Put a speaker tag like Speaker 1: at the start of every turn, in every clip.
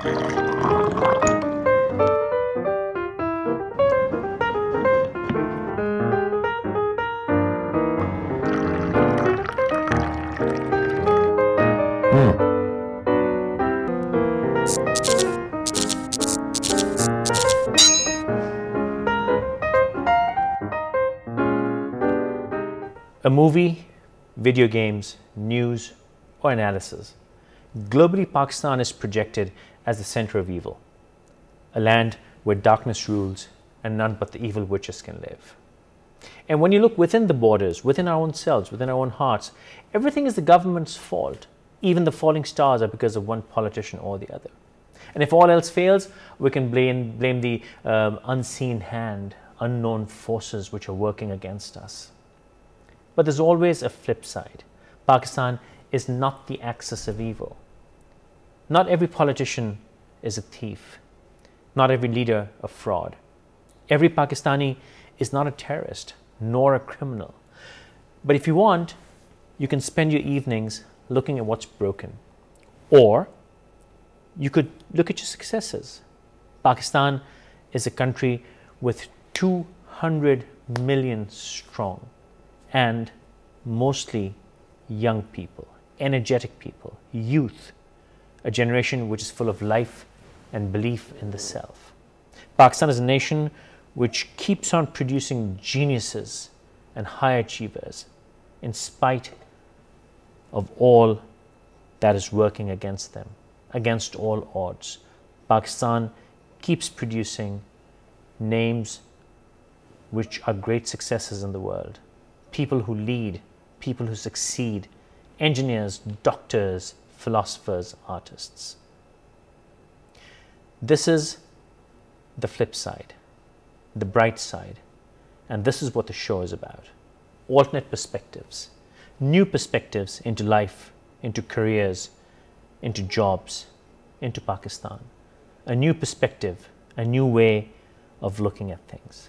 Speaker 1: A movie, video games, news, or analysis. Globally, Pakistan is projected as the center of evil, a land where darkness rules and none but the evil witches can live. And when you look within the borders, within our own selves, within our own hearts, everything is the government's fault. Even the falling stars are because of one politician or the other. And if all else fails, we can blame the unseen hand, unknown forces which are working against us. But there's always a flip side. Pakistan is not the axis of evil. Not every politician is a thief. Not every leader a fraud. Every Pakistani is not a terrorist, nor a criminal. But if you want, you can spend your evenings looking at what's broken. Or you could look at your successes. Pakistan is a country with 200 million strong, and mostly young people, energetic people, youth, a generation which is full of life and belief in the self. Pakistan is a nation which keeps on producing geniuses and high achievers in spite of all that is working against them, against all odds. Pakistan keeps producing names which are great successes in the world. People who lead, people who succeed, engineers, doctors, philosophers, artists. This is the flip side, the bright side, and this is what the show is about. Alternate perspectives, new perspectives into life, into careers, into jobs, into Pakistan. A new perspective, a new way of looking at things.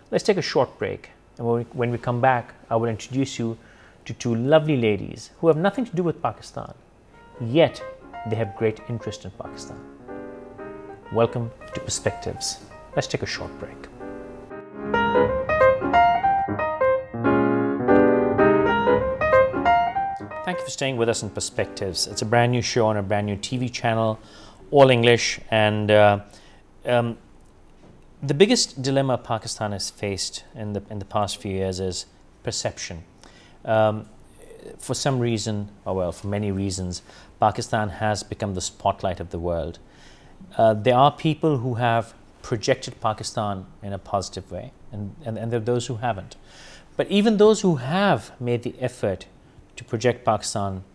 Speaker 1: Let's take a short break. And when we come back, I will introduce you to two lovely ladies who have nothing to do with Pakistan, yet they have great interest in Pakistan. Welcome to Perspectives. Let's take a short break. Thank you for staying with us in Perspectives. It's a brand new show on a brand new TV channel, all English, and the biggest dilemma Pakistan has faced in the past few years is perception. For some reason, or well, for many reasons, Pakistan has become the spotlight of the world. There are people who have projected Pakistan in a positive way, and there are those who haven't. But even those who have made the effort to project Pakistan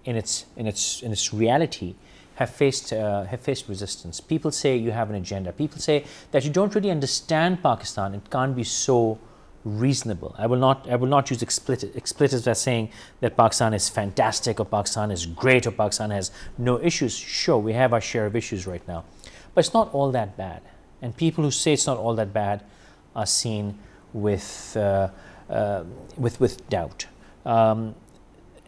Speaker 1: in its reality have faced resistance. People say you have an agenda. People say that you don't really understand Pakistan. It can't be so reasonable. I will not use expletives as saying that Pakistan is fantastic or Pakistan is great or Pakistan has no issues. Sure, we have our share of issues right now, but it's not all that bad. And people who say it's not all that bad are seen with doubt.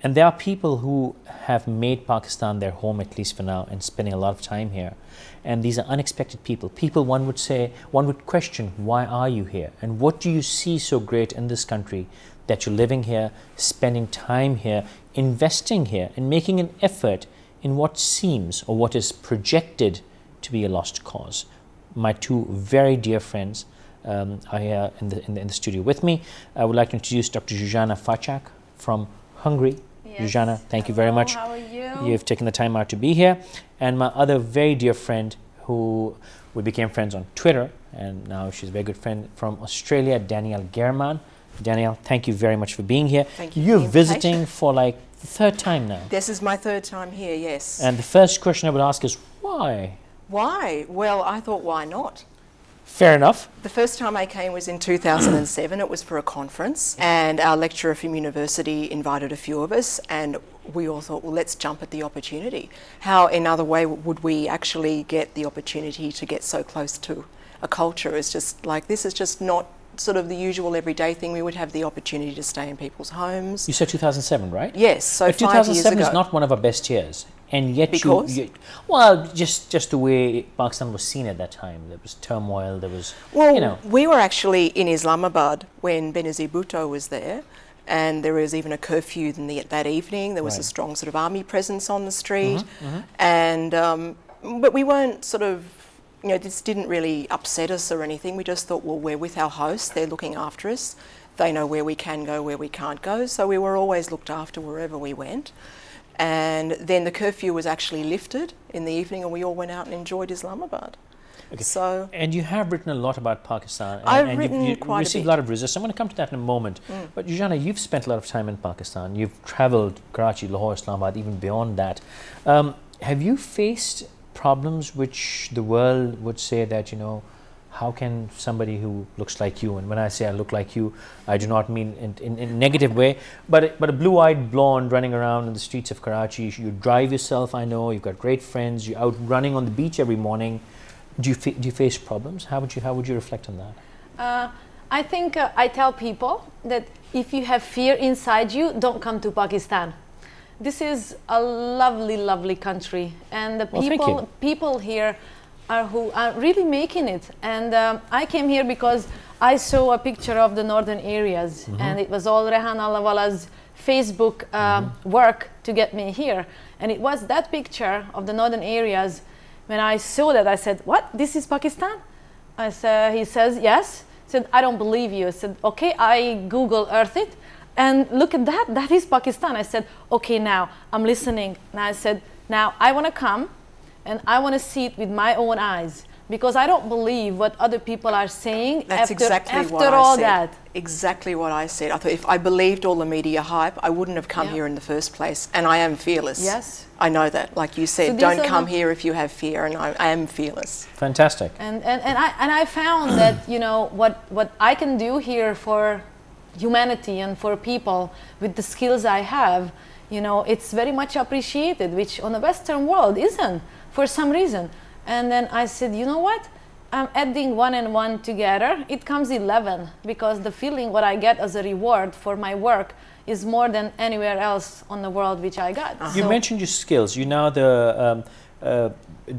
Speaker 1: And there are people who have made Pakistan their home, at least for now, and spending a lot of time here. And these are unexpected people. People, one would question, why are you here? And what do you see so great in this country that you're living here, spending time here, investing here, and making an effort in what seems or what is projected to be a lost cause? My two very dear friends are here in the studio with me. I would like to introduce Dr. Zsuzsanna Facsak from Hungary. Yes. Zsuzsanna, thank you very much.
Speaker 2: How are you?
Speaker 1: You've taken the time out to be here. And my other very dear friend who we became friends on Twitter, and now she's a very good friend from Australia, Danielle German. Danielle, thank you very much for being here.
Speaker 2: Thank you.
Speaker 1: You're visiting for like the third time now.
Speaker 2: This is my third time here, yes.
Speaker 1: And the first question I would ask is, why?
Speaker 2: Why? Well, I thought, why not?
Speaker 1: Fair enough.
Speaker 2: The first time I came was in 2007. It was for a conference, and our lecturer from university invited a few of us, and we all thought, well, let's jump at the opportunity. How, in other way, would we actually get the opportunity to get so close to a culture? It's just like, this is just not sort of the usual everyday thing. We would have the opportunity to stay in people's homes.
Speaker 1: You said 2007, right?
Speaker 2: Yes, so
Speaker 1: but
Speaker 2: 5 years ago.
Speaker 1: 2007 is not one of our best years. And yet
Speaker 2: Because?
Speaker 1: well, just the way Pakistan was seen at that time. There was turmoil, there was,
Speaker 2: Well,
Speaker 1: you know.
Speaker 2: we were actually in Islamabad when Benazir Bhutto was there, and there was even a curfew that evening. There was a
Speaker 1: Right.
Speaker 2: strong sort of army presence on the street, and but we weren't sort of, you know, this didn't really upset us or anything. We just thought, well, we're with our hosts, they're looking after us, they know where we can go, where we can't go, so we were always looked after wherever we went. And then the curfew was actually lifted in the evening, and we all went out and enjoyed Islamabad.
Speaker 1: Okay.
Speaker 2: So
Speaker 1: And you have written a lot about Pakistan.
Speaker 2: I've
Speaker 1: and
Speaker 2: written
Speaker 1: you've
Speaker 2: quite a
Speaker 1: received
Speaker 2: bit.
Speaker 1: a lot of resistance. I'm going to come to that in a moment. But Jujana, you've spent a lot of time in Pakistan. You've traveled Karachi, Lahore, Islamabad, even beyond that. Have you faced problems which the world would say that, you know, how can somebody who looks like you, and when I say I look like you, I do not mean in a negative way, but a blue-eyed blonde running around in the streets of Karachi, you drive yourself, I know, you've got great friends, you're out running on the beach every morning. Do you face problems? How would you reflect on that?
Speaker 3: I think I tell people that if you have fear inside you, don't come to Pakistan. This is a lovely, lovely country, and the
Speaker 1: Well, thank you.
Speaker 3: people here who are really making it. And I came here because I saw a picture of the northern areas, and it was all Rehan Allahwalla's Facebook work to get me here. And it was that picture of the northern areas. When I saw that, I said, "What? This is Pakistan?" He says, "Yes." I said, "I don't believe you." I said, "Okay." I Google Earth it, and look at that. That is Pakistan. I said, "Okay, now I'm listening." And I said, "Now I want to come, and I want to see it with my own eyes, because I don't believe what other people are saying."
Speaker 2: That's exactly what
Speaker 3: after
Speaker 2: I
Speaker 3: all
Speaker 2: said.
Speaker 3: that.
Speaker 2: Exactly what I said. I thought if I believed all the media hype, I wouldn't have come
Speaker 3: Yeah.
Speaker 2: here in the first place. And I am fearless.
Speaker 3: Yes.
Speaker 2: I know that. Like you said,
Speaker 3: these
Speaker 2: don't
Speaker 3: are
Speaker 2: come
Speaker 3: the-
Speaker 2: here if you have fear, and I am fearless.
Speaker 1: Fantastic.
Speaker 3: And I found that, you know, what I can do here for humanity and for people with the skills I have, you know, it's very much appreciated, which on the Western world isn't for some reason. And then I said, you know what? I'm adding 1 and 1 together. It comes 11, because the feeling what I get as a reward for my work is more than anywhere else on the world which I got.
Speaker 1: You
Speaker 3: So-
Speaker 1: mentioned your skills. You're now the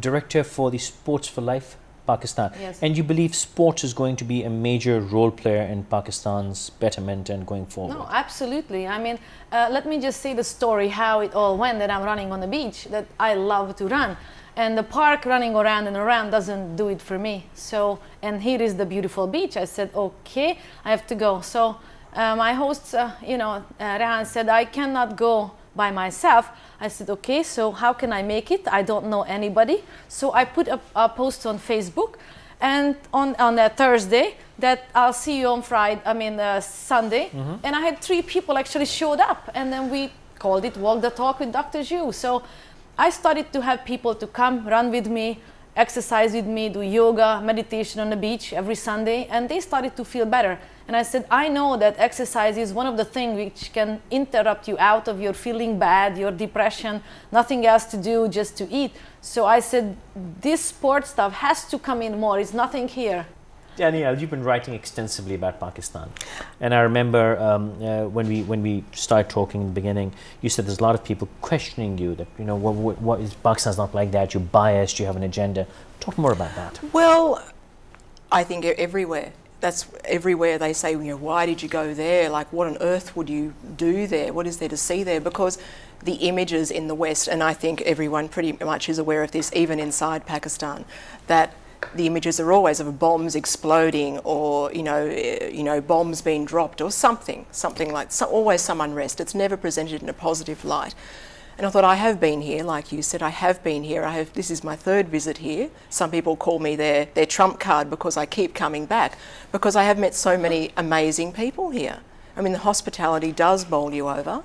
Speaker 1: director for the Sports for Life Pakistan.
Speaker 3: Yes.
Speaker 1: And you believe sports is going to be a major role player in Pakistan's betterment and going forward.
Speaker 3: No, absolutely. I mean, let me just say the story how it all went. That I'm running on the beach, that I love to run, and the park running around and around doesn't do it for me. So, and here is the beautiful beach. I said, okay, I have to go. So my host, Rehan said, I cannot go by myself. I said, okay, so how can I make it? I don't know anybody. So I put a post on Facebook, and on a Thursday, that I'll see you on Sunday. And I had 3 people actually showed up, and then we called it Walk the Talk with Dr. Zhu. So I started to have people to come run with me, exercise with me, do yoga, meditation on the beach every Sunday, and they started to feel better. And I said, I know that exercise is one of the things which can interrupt you out of your feeling bad, your depression, nothing else to do, just to eat. So I said, this sport stuff has to come in more. It's nothing here.
Speaker 1: Danielle, you've been writing extensively about Pakistan, and I remember when we started talking in the beginning, you said there's a lot of people questioning you that, you know, what is Pakistan's not like that, you're biased, you have an agenda. Talk more about that.
Speaker 2: Well, I think everywhere. That's everywhere they say, you know, why did you go there? Like, what on earth would you do there? What is there to see there? Because the images in the West, and I think everyone pretty much is aware of this, even inside Pakistan, that the images are always of bombs exploding, or bombs being dropped, or something like always some unrest. It's never presented in a positive light. And I thought, I have been here, like you said, I have been here. This is my 3rd visit here. Some people call me their trump card because I keep coming back, because I have met so many amazing people here. I mean, the hospitality does bowl you over.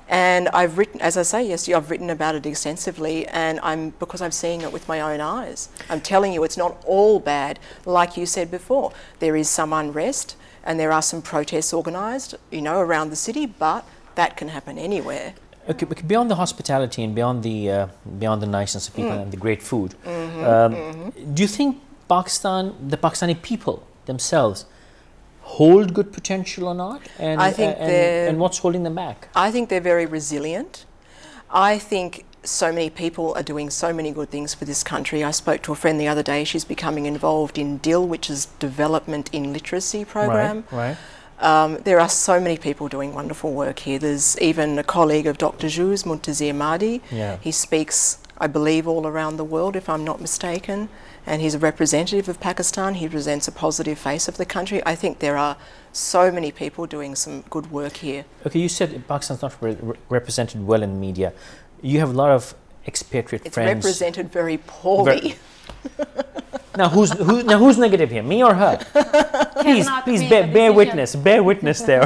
Speaker 2: And I've written, as I say, yes, I've written about it extensively, and because I'm seeing it with my own eyes. I'm telling you, it's not all bad. Like you said before, there is some unrest and there are some protests organised, around the city, but that can happen anywhere.
Speaker 1: Okay, but beyond the hospitality and beyond the niceness of people and the great food, do you think the Pakistani people themselves hold good potential or not? And
Speaker 2: I think
Speaker 1: and what's holding them back?
Speaker 2: I think they're very resilient. I think so many people are doing so many good things for this country. I spoke to a friend the other day. She's becoming involved in DIL, which is Development in Literacy program.
Speaker 1: Right.
Speaker 2: There are so many people doing wonderful work here. There's even a colleague of Dr. Jou's, Muntazir Mahdi.
Speaker 1: Yeah.
Speaker 2: He speaks, I believe, all around the world, if I'm not mistaken. And he's a representative of Pakistan. He presents a positive face of the country. I think there are so many people doing some good work here.
Speaker 1: Okay, you said Pakistan's not represented well in the media. You have a lot of expatriate
Speaker 2: It's
Speaker 1: friends.
Speaker 2: represented very poorly.
Speaker 1: Now who's negative here, me or her? Please
Speaker 3: make a
Speaker 1: bear witness there.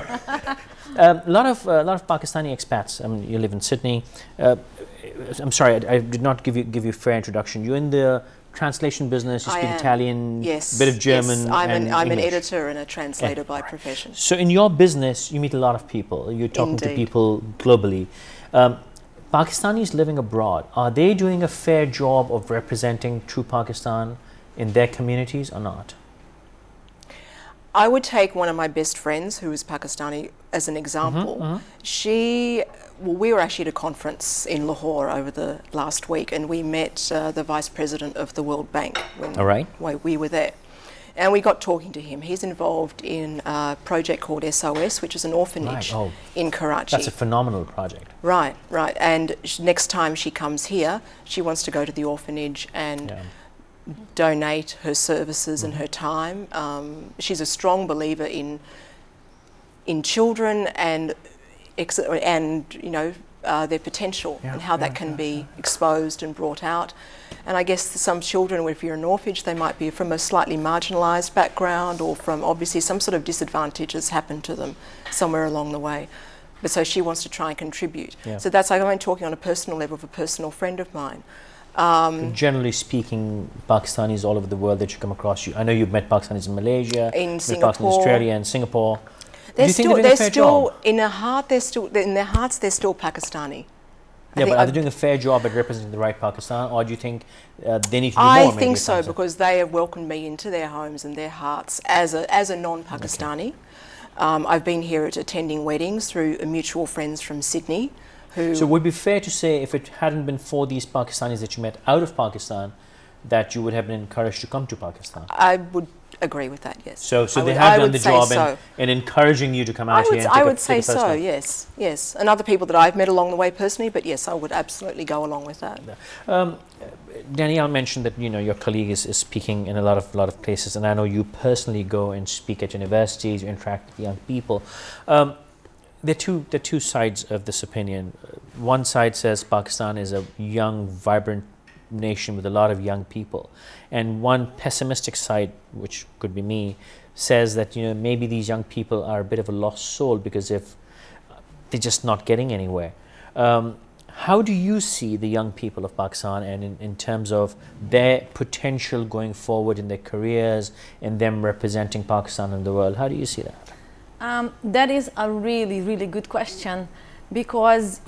Speaker 1: A lot of Pakistani expats. I mean, you live in Sydney. I'm sorry, I did not give you a fair introduction. You're in the translation business. You speak Italian,
Speaker 2: yes,
Speaker 1: bit of German.
Speaker 2: Yes. I'm an editor and a translator by profession.
Speaker 1: So in your business, you meet a lot of people. You're talking to
Speaker 2: Indeed.
Speaker 1: people globally. Pakistanis living abroad, are they doing a fair job of representing true Pakistan in their communities or not?
Speaker 2: I would take one of my best friends who is Pakistani as an example. We were actually at a conference in Lahore over the last week, and we met the Vice President of the World Bank when we were there. And we got talking to him. He's involved in a project called SOS, which is an orphanage in Karachi.
Speaker 1: That's a phenomenal project.
Speaker 2: Right. And next time she comes here, she wants to go to the orphanage and donate her services and her time. She's a strong believer in children and their potential and how that can be exposed and brought out. And I guess some children, if you're an orphanage, they might be from a slightly marginalised background or from obviously some sort of disadvantage has happened to them somewhere along the way. But so she wants to try and contribute.
Speaker 1: Yeah.
Speaker 2: So that's like I'm talking on a personal level with a personal friend of mine.
Speaker 1: Generally speaking, Pakistanis all over the world that you come across, I know you've met Pakistanis in Malaysia,
Speaker 2: in
Speaker 1: Singapore, Pakistanis in Australia and Singapore.
Speaker 2: They're
Speaker 1: Do you think they're doing a fair job?
Speaker 2: in their hearts, they're still Pakistani.
Speaker 1: Yeah, but are they doing a fair job at representing the right Pakistan, or do you think they need to do more?
Speaker 2: I think so, because they have welcomed me into their homes and their hearts as a non-Pakistani. I've been here attending weddings through mutual friends from Sydney.
Speaker 1: So would it be fair to say, if it hadn't been for these Pakistanis that you met out of Pakistan, that you would have been encouraged to come to Pakistan?
Speaker 2: I would agree with that, yes.
Speaker 1: So they have done the job in encouraging you to come out here and
Speaker 2: I would say so, yes. And other people that I've met along the way personally, but yes, I would absolutely go along with that.
Speaker 1: Danielle mentioned that your colleague is speaking in a lot of places, and I know you personally go and speak at universities, you interact with young people. There are two sides of this opinion. One side says Pakistan is a young, vibrant nation with a lot of young people, and one pessimistic side, which could be me, says that maybe these young people are a bit of a lost soul because if they're just not getting anywhere. How do you see the young people of Pakistan, and in terms of their potential going forward in their careers and them representing Pakistan in the world? How do you see that?
Speaker 3: That is a really, really good question, because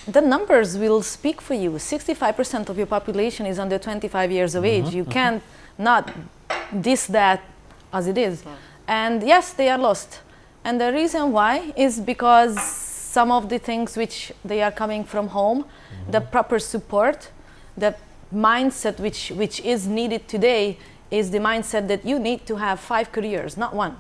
Speaker 3: the numbers will speak for you. 65% of your population is under 25 years of age. You can't not diss that as it is. And yes, they are lost. And the reason why is because some of the things which they are coming from home, the proper support, the mindset which is needed today is the mindset that you need to have 5 careers, not 1.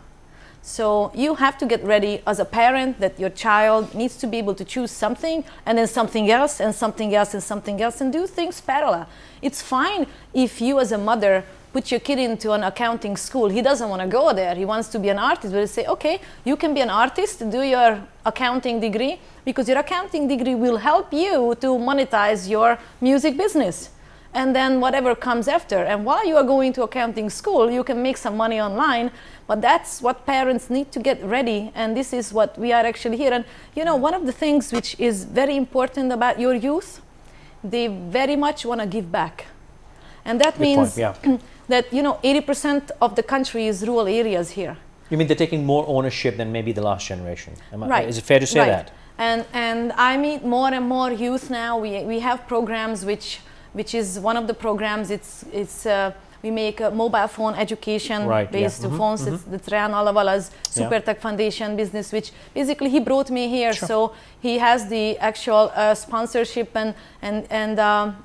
Speaker 3: So you have to get ready as a parent that your child needs to be able to choose something and then something else and something else and something else and do things parallel. It's fine if you as a mother put your kid into an accounting school. He doesn't want to go there. He wants to be an artist. But you say, okay, you can be an artist, do your accounting degree, because your accounting degree will help you to monetize your music business. And then whatever comes after. And while you are going to accounting school, you can make some money online. But that's what parents need to get ready. And this is what we are actually here. And one of the things which is very important about your youth, they very much want to give back. And that means that 80% of the country is rural areas here.
Speaker 1: You mean they're taking more ownership than maybe the last generation?
Speaker 3: Right.
Speaker 1: Is it fair to say that?
Speaker 3: And I meet more and more youth now. We have programs which is one of the programs. It's We make a mobile phone education based phones. It's the Trian Alawala's Super Tech Foundation business, which basically he brought me here. So he has the actual sponsorship and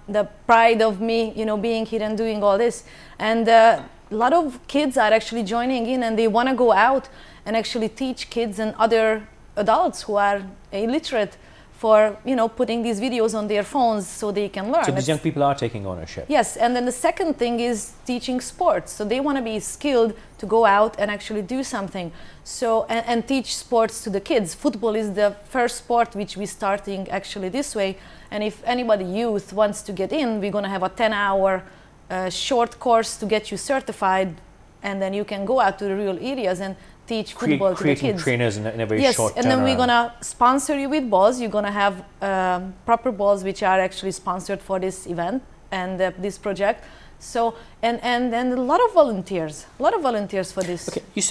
Speaker 3: the pride of me, you know, being here and doing all this. And a lot of kids are actually joining in, and they want to go out and actually teach kids and other adults who are illiterate for, you know, putting these videos on their phones so they can learn.
Speaker 1: So these young people are taking ownership.
Speaker 3: Yes, and then the second thing is teaching sports. So they want to be skilled to go out and actually do something. So, and teach sports to the kids. Football is the first sport which we're starting actually this way. And if anybody youth wants to get in, we're going to have a 10-hour short course to get you certified, and then you can go out to the real areas and teach football to the kids.
Speaker 1: Creating trainers in a very short
Speaker 3: turnaround. Yes, and then we're going to sponsor you with balls. You're going to have proper balls which are actually sponsored for this event and this project. So, and then a lot of volunteers for this.
Speaker 1: Okay, you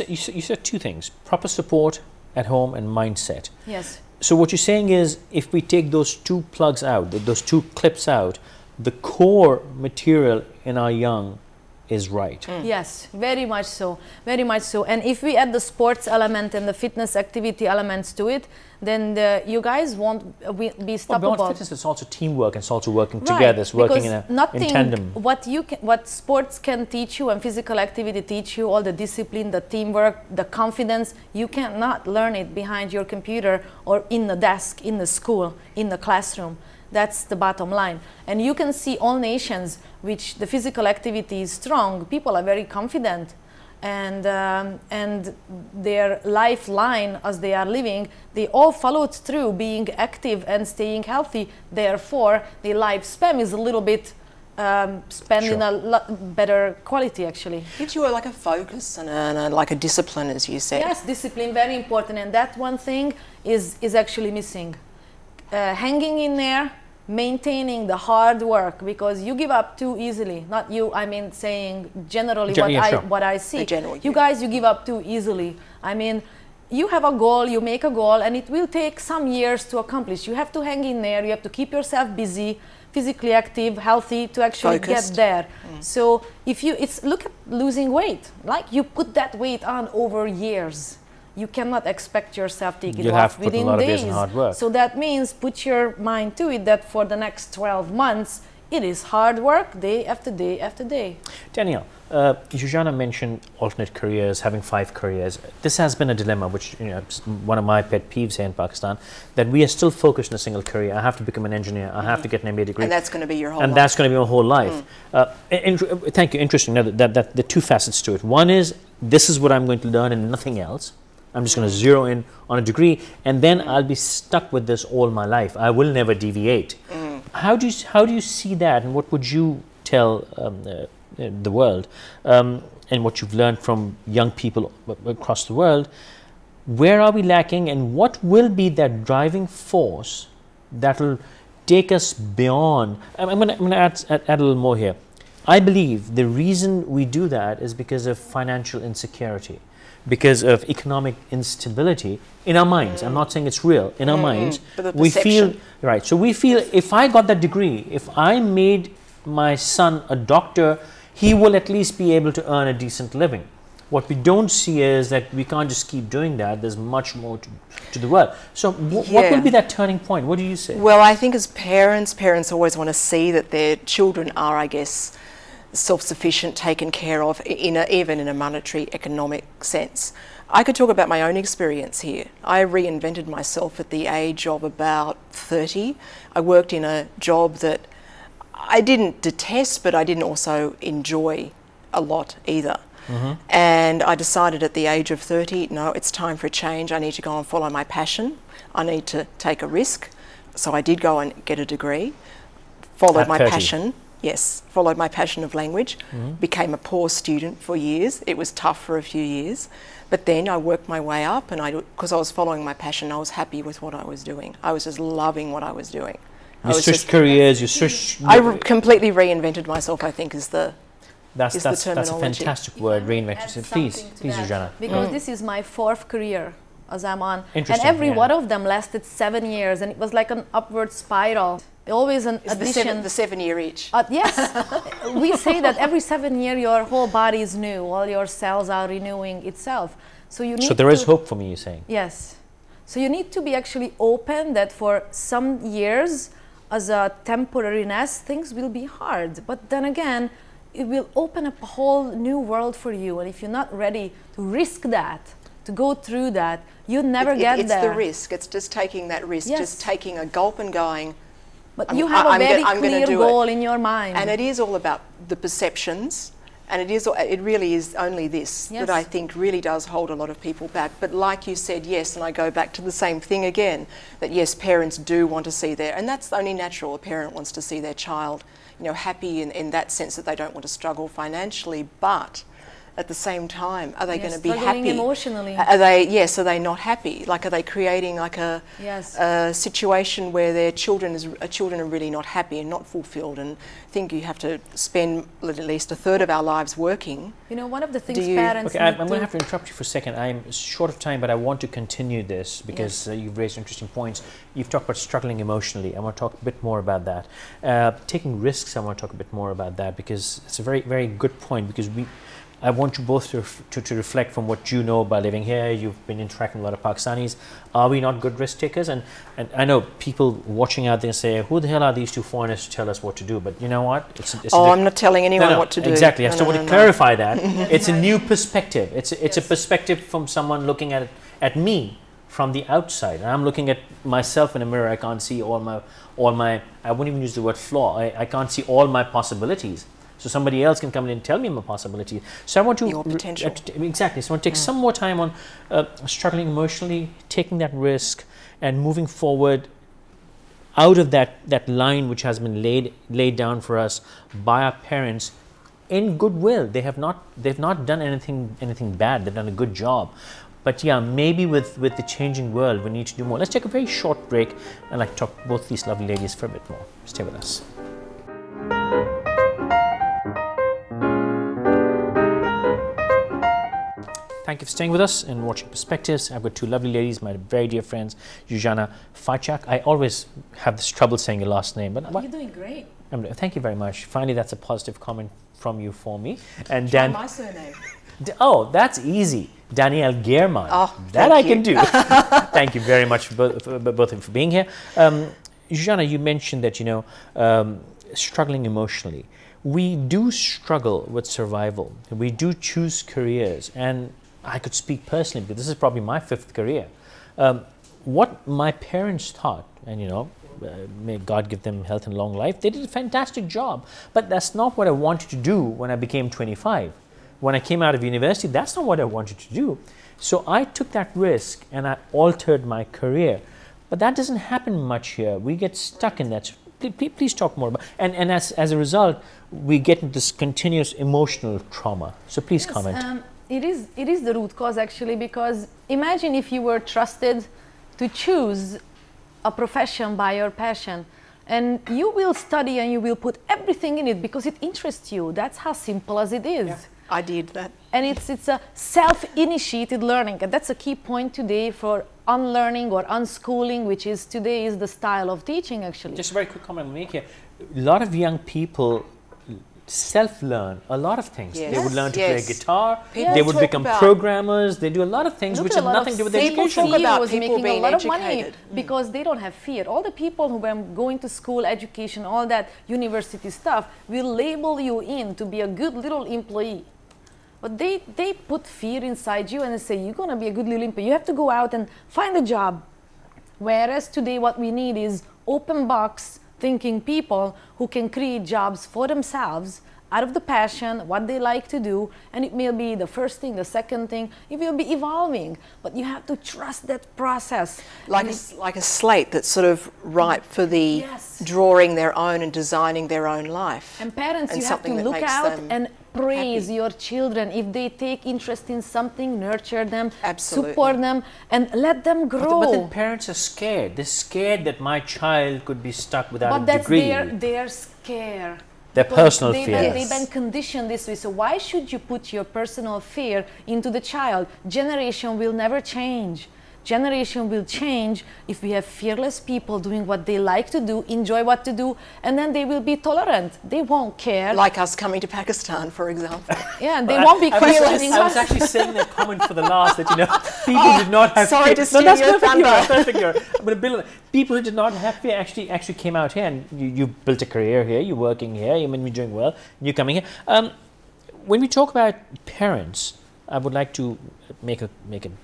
Speaker 1: said two things: proper support at home and mindset.
Speaker 3: Yes.
Speaker 1: So what you're saying is, if we take those two plugs out, those two clips out, the core material in our young is right.
Speaker 3: Yes, very much so, very much so. And if we add the sports element and the fitness activity elements to it, then you guys won't be stoppable.
Speaker 1: Well, beyond fitness, it's also teamwork, and it's also working together, it's working in tandem.
Speaker 3: What sports can teach you and physical activity teach you, all the discipline, the teamwork, the confidence, you cannot learn it behind your computer or in the desk, in the school, in the classroom. That's the bottom line. And you can see all nations which the physical activity is strong, people are very confident, and their lifeline as they are living, they all followed through being active and staying healthy. Therefore, their lifespan is a little bit spent in a lot better quality, actually.
Speaker 2: Gives you like a focus and like a discipline, as you said.
Speaker 3: Yes, discipline, very important. And that one thing is actually missing. Hanging in there, maintaining the hard work, because you give up too easily. Not you, I mean saying generally what I see. You guys, you give up too easily. I mean, you have a goal, you make a goal, and it will take some years to accomplish. You have to hang in there, you have to keep yourself busy, physically active, healthy to actually get there. So if you, look at losing weight. Like you put that weight on over years. You cannot expect yourself to take it off within days. So that means put your mind to it that for the next 12 months, it is hard work day after day after day.
Speaker 1: Danielle, Zsuzsanna mentioned alternate careers, having 5 careers. This has been a dilemma, which, you know, one of my pet peeves here in Pakistan, that we are still focused on a single career. I have to become an engineer. I have to get an MBA degree.
Speaker 2: And that's going to be your whole life.
Speaker 1: And that's going to be my whole life. Thank you. Interesting. Now, that the two facets to it. One is, this is what I'm going to learn and nothing else. I'm just going to zero in on a degree, and then I'll be stuck with this all my life. I will never deviate. How do you see that, and what would you tell the world, and what you've learned from young people across the world? Where are we lacking, and what will be that driving force that will take us beyond? I'm going to add a little more here. I believe the reason we do that is because of financial insecurity, because of economic instability in our minds. I'm not saying it's real. In our minds, we feel, right, so we feel if I got that degree, if I made my son a doctor, he will at least be able to earn a decent living. What we don't see is that we can't just keep doing that. There's much more to the world. So what will be that turning point? What do you say?
Speaker 2: Well, I think as parents always want to see that their children are, I guess, self-sufficient, taken care of, even in a monetary economic sense. I could talk about my own experience here. I reinvented myself at the age of about 30. I worked in a job that I didn't detest, but I didn't also enjoy a lot either. And I decided at the age of 30, no, it's time for a change. I need to go and follow my passion. I need to take a risk. So I did go and get a degree, followed my passion. Yes, followed my passion of language, became a poor student for years. It was tough for a few years, but then I worked my way up, and because I was following my passion, I was happy with what I was doing. I was just loving what I was doing.
Speaker 1: You switched careers, you switched...
Speaker 2: I completely reinvented myself, I think, is the
Speaker 1: That's a fantastic word, reinvention. Please, Zsuzsanna.
Speaker 3: Because this is my 4th career as I'm on. And every one of them lasted 7 years, and it was like an upward spiral. always an
Speaker 2: It's
Speaker 3: addition.
Speaker 2: the 7-year itch.
Speaker 3: Yes, we say that every 7 years your whole body is new, all your cells are renewing itself. So you need
Speaker 1: So there is
Speaker 3: to-
Speaker 1: hope for me, you're saying?
Speaker 3: Yes. So you need to be actually open that for some years, as a temporariness, things will be hard. But then again, it will open up a whole new world for you. And if you're not ready to risk that, to go through that, you'll never get
Speaker 2: It's
Speaker 3: there.
Speaker 2: the risk. It's just taking that risk,
Speaker 3: Yes.
Speaker 2: just taking a gulp and going.
Speaker 3: But you have a very
Speaker 2: I'm gonna
Speaker 3: clear
Speaker 2: do
Speaker 3: goal
Speaker 2: it.
Speaker 3: in your mind.
Speaker 2: And it is all about the perceptions, and it really is only this
Speaker 3: Yes.
Speaker 2: that I think really does hold a lot of people back. But like you said, yes, and I go back to the same thing again, that yes, parents do want to see and that's only natural. A parent wants to see their child, happy in that sense that they don't want to struggle financially, but at the same time, are they
Speaker 3: Yes,
Speaker 2: going to be
Speaker 3: struggling
Speaker 2: happy?
Speaker 3: emotionally.
Speaker 2: Are they not happy? Like, are they creating like a
Speaker 3: Yes.
Speaker 2: situation where their children are really not happy and not fulfilled, and think you have to spend at least a third of our lives working?
Speaker 3: One of the things
Speaker 2: Do you-
Speaker 3: parents
Speaker 1: Okay,
Speaker 3: need
Speaker 1: I'm going to have to interrupt you for a second. I'm short of time, but I want to continue this because you've raised interesting points. You've talked about struggling emotionally. I want to talk a bit more about that. Taking risks, I want to talk a bit more about that because it's a very, very good point, because I want you both to reflect from what you know about living here. You've been interacting with a lot of Pakistanis. Are we not good risk takers? And I know people watching out there say, who the hell are these two foreigners to tell us what to do? But you know what?
Speaker 2: I'm not telling anyone what to do.
Speaker 1: Exactly. I
Speaker 2: No,
Speaker 1: still
Speaker 2: no,
Speaker 1: want to
Speaker 2: no,
Speaker 1: clarify that. It's a new perspective. It's a
Speaker 3: Yes.
Speaker 1: perspective from someone looking at me from the outside. And I'm looking at myself in a mirror. I can't see all my I won't even use the word flaw. I can't see all my possibilities. So somebody else can come in and tell me my possibility. So I want to
Speaker 2: Your potential.
Speaker 1: Exactly. So I want to take some more time on struggling emotionally, taking that risk, and moving forward out of that line which has been laid down for us by our parents in goodwill. They've not done anything bad. They've done a good job. But yeah, maybe with the changing world, we need to do more. Let's take a very short break and like talk to both these lovely ladies for a bit more. Stay with us. Thank you for staying with us and watching Perspectives. I've got two lovely ladies, my very dear friends, Zuzana Fajcak. I always have this trouble saying your last name, but
Speaker 3: You're doing great.
Speaker 1: thank you very much. Finally, that's a positive comment from you for me. And
Speaker 2: Try
Speaker 1: Dan,
Speaker 2: my surname.
Speaker 1: oh, that's easy. Danielle Gehrman.
Speaker 2: Oh,
Speaker 1: that
Speaker 2: thank
Speaker 1: I
Speaker 2: you.
Speaker 1: can do. Thank you very much for both of you for being here. Zuzana, you mentioned that struggling emotionally. We do struggle with survival. We do choose careers, and I could speak personally because this is probably my 5th career. What my parents taught, and may God give them health and long life, they did a fantastic job. But that's not what I wanted to do when I became 25. When I came out of university, that's not what I wanted to do. So I took that risk and I altered my career. But that doesn't happen much here. We get stuck in that. Please talk more about. And as a result, we get into this continuous emotional trauma. So please comment.
Speaker 3: It is the root cause actually, because imagine if you were trusted to choose a profession by your passion, and you will study and you will put everything in it because it interests you. That's how simple as it is.
Speaker 2: Yeah, I did that.
Speaker 3: And it's a self-initiated learning, and that's a key point today for unlearning or unschooling, which is today is the style of teaching actually.
Speaker 1: Just a very quick comment I'll make here. A lot of young people self-learn a lot of things.
Speaker 2: Yes.
Speaker 1: They would learn to
Speaker 2: Yes.
Speaker 1: play guitar,
Speaker 2: People
Speaker 1: they would
Speaker 2: talk
Speaker 1: become
Speaker 2: about-
Speaker 1: programmers, they do a lot of things
Speaker 3: Look
Speaker 1: which
Speaker 3: at
Speaker 1: have
Speaker 3: a lot
Speaker 1: nothing to do with
Speaker 3: of
Speaker 2: people
Speaker 1: education.
Speaker 2: talk about
Speaker 3: was
Speaker 2: people
Speaker 3: making a
Speaker 2: being
Speaker 3: lot of money
Speaker 2: educated.
Speaker 3: because they don't have fear. All the people who were going to school, education, all that university stuff will label you in to be a good little employee. But they put fear inside you and they say, you're going to be a good little employee. You have to go out and find a job. Whereas today what we need is open box thinking people who can create jobs for themselves out of the passion, what they like to do, and it may be the first thing, the second thing, it will be evolving, but you have to trust that process.
Speaker 2: Like a slate that's sort of ripe for the
Speaker 3: Yes.
Speaker 2: drawing their own and designing their own life.
Speaker 3: And parents,
Speaker 2: And
Speaker 3: you have to
Speaker 2: something that
Speaker 3: look
Speaker 2: makes
Speaker 3: out
Speaker 2: them
Speaker 3: and praise
Speaker 2: happy.
Speaker 3: your children. If they take interest in something, nurture them,
Speaker 2: Absolutely.
Speaker 3: support them, and let them grow.
Speaker 1: But then parents are scared. They're scared that my child could be stuck without
Speaker 3: But
Speaker 1: a
Speaker 3: that's
Speaker 1: degree.
Speaker 3: their scare.
Speaker 1: Their
Speaker 3: Because
Speaker 1: personal
Speaker 3: they've
Speaker 1: fear.
Speaker 3: Been, they've been conditioned this way. So why should you put your personal fear into the child? Generation will never change. generation will change if we have fearless people doing what they like to do, enjoy what to do, and then they will be tolerant. They won't care.
Speaker 2: Like us coming to Pakistan, for example.
Speaker 3: Yeah, they won't be questioning
Speaker 1: I was
Speaker 3: us.
Speaker 1: actually saying that comment for the last that, you know, people did not have
Speaker 2: sorry
Speaker 1: fear.
Speaker 2: to steal
Speaker 1: that's
Speaker 2: your
Speaker 1: perfect, you're right,
Speaker 2: thunder.
Speaker 1: perfect, you're right. I'm going to build on that. People who did not have fear actually came out here, and you built a career here, you're working here, you're doing well, you're coming here. When we talk about parents, I would like to make a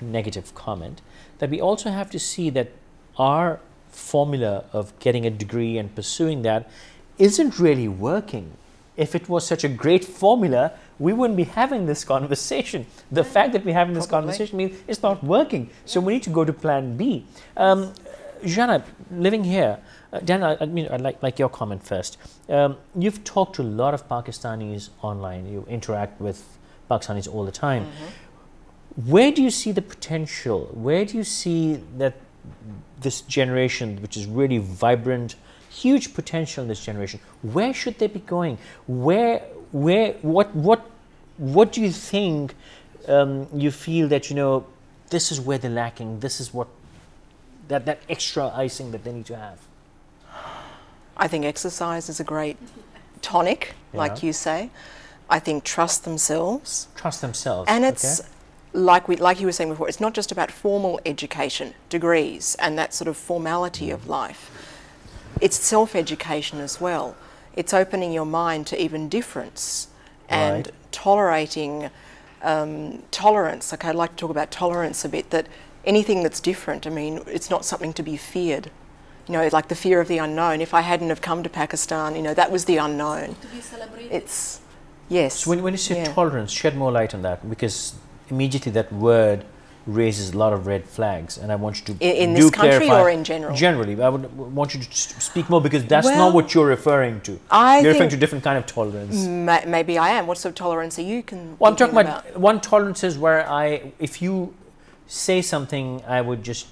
Speaker 1: negative comment that we also have to see that our formula of getting a degree and pursuing that isn't really working. If it was such a great formula, we wouldn't be having this conversation. The fact that we're having this conversation means it's not working. So we need to go to plan B. Jana, living here, Dan, I'd like your comment first. You've talked to a lot of Pakistanis online. You interact with Pakistanis all the time. Where do you see the potential? Where do you see that this generation, which is really vibrant, huge potential in this generation, where should they be going? What do you think you feel that, you know, this is where they're lacking, this is what, that extra icing that they need to have?
Speaker 2: I think exercise is a great tonic, like you say. I think trust themselves.
Speaker 1: Trust themselves.
Speaker 2: And it's like you were saying before, it's not just about formal education, degrees, and that sort of formality of life. It's self-education as well. It's opening your mind to even difference and tolerating tolerance. Okay, I'd like to talk about tolerance a bit, that anything that's different, I mean, it's not something to be feared. You know, like the fear of the unknown. If I hadn't have come to Pakistan, you know, that was the unknown.
Speaker 3: To be celebrated.
Speaker 2: It's, yes.
Speaker 1: So when you say tolerance, shed more light on that, because immediately that word raises a lot of red flags, and I want you to
Speaker 2: in this country
Speaker 1: clarify.
Speaker 2: or in general?
Speaker 1: Generally, I would want you to speak more, because that's not what you're referring to. You're referring to different kind of tolerance.
Speaker 2: Maybe I am. What sort of tolerance are you
Speaker 1: Well, I'm talking about one tolerance is where if you say something, I would just